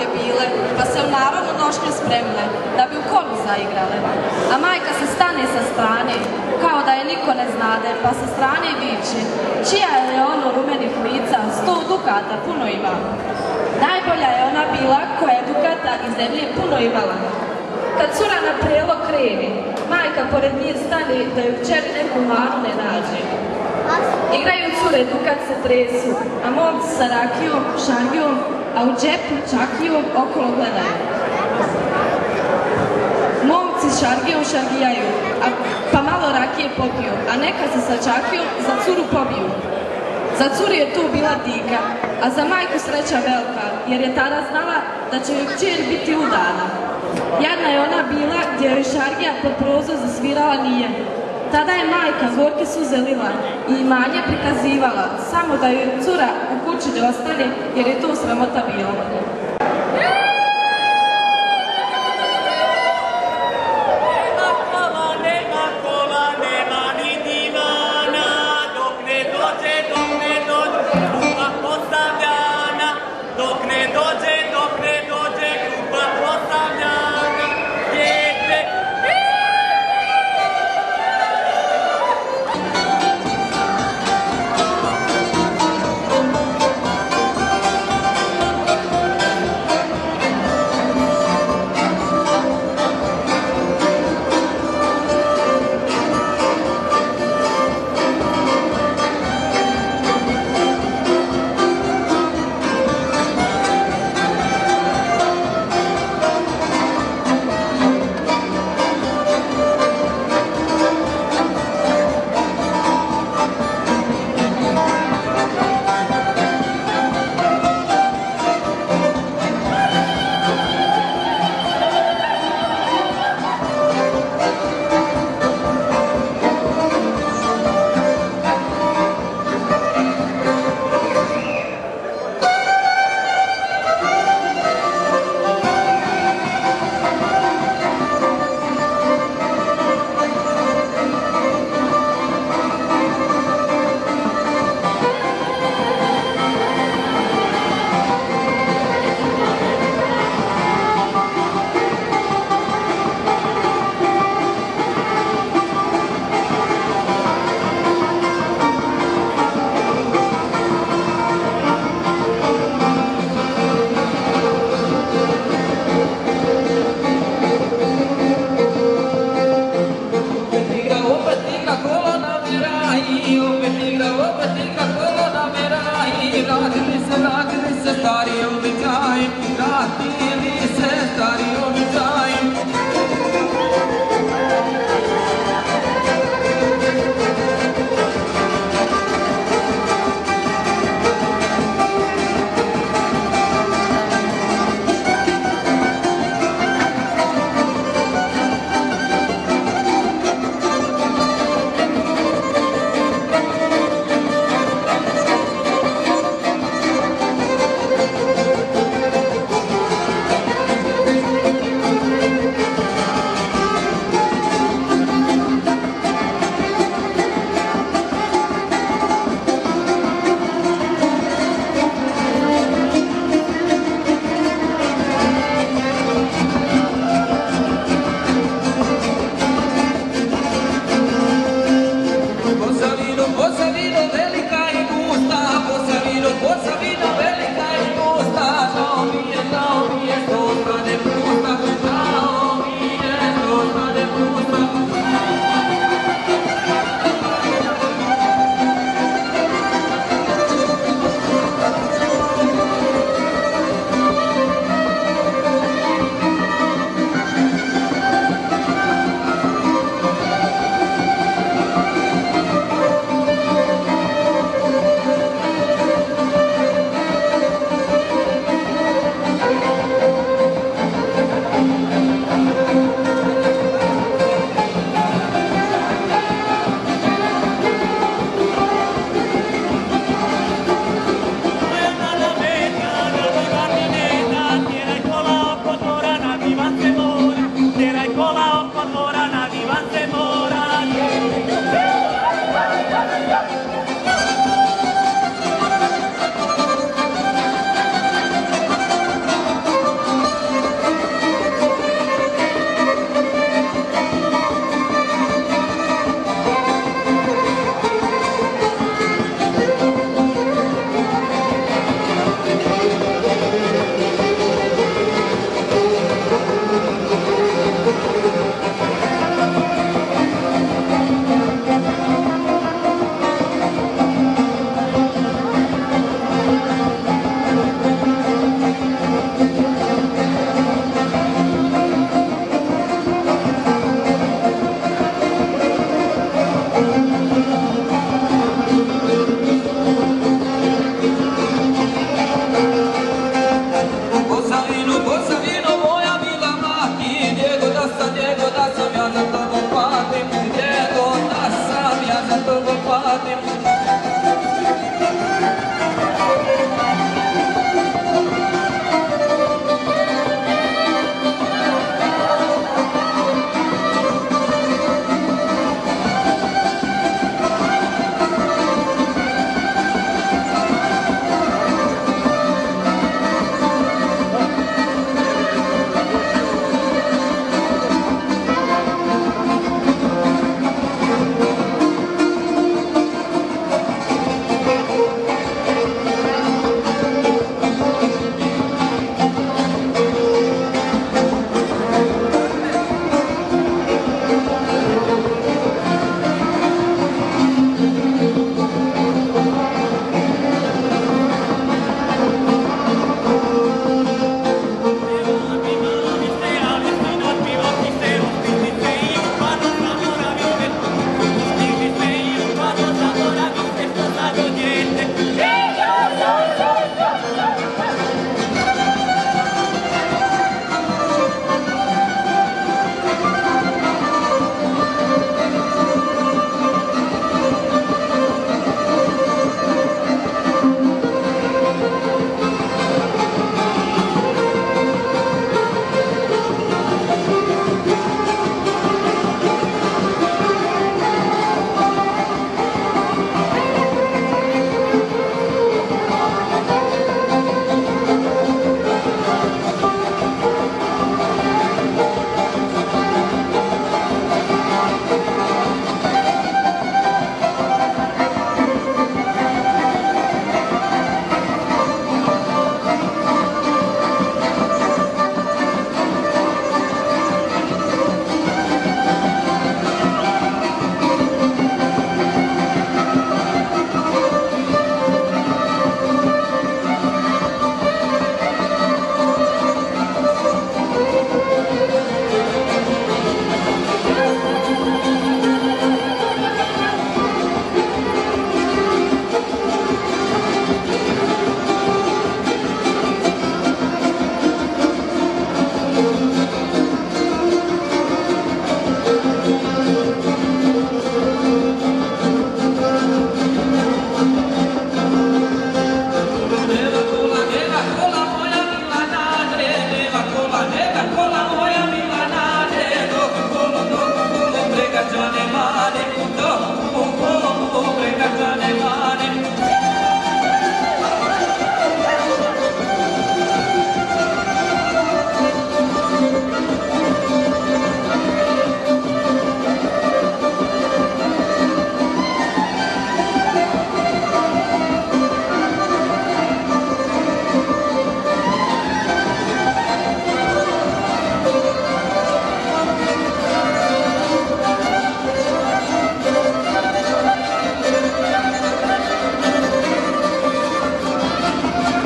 bake bile, pa se u narodnu nošnju spremile, da bi u kolu zaigrale. A majka se stane sa strane, kao da je niko ne znade, pa sa strane viče: čija je ono rumenih lica, 100 dukata puno ima. Najbolja je ona bila koja je dukata i zemlje puno imala. Kad cura na prelo kreni, majka pored nje stane da ju kćeri neku manu ne nađe. Igraju cure, dukat se tresu, a momci sa rakijom, šargijom, a u džepu čakijom okolo gledaju. Momci šargijom šargijaju, pa malo rakije popiju, a neka se sa čakijom za curu pobiju. Za curu je tu bila dika, a za majku sreća velika, jer je tada znala da će joj kćer biti udana. Jadna je ona bila gdje joj šargija pod prozor zasvirala nije. Tada je majka gorke suze lila i imanje prikazivala, samo da joj cura u kući ne ostane, jer je to sramota bila.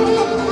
Thank you.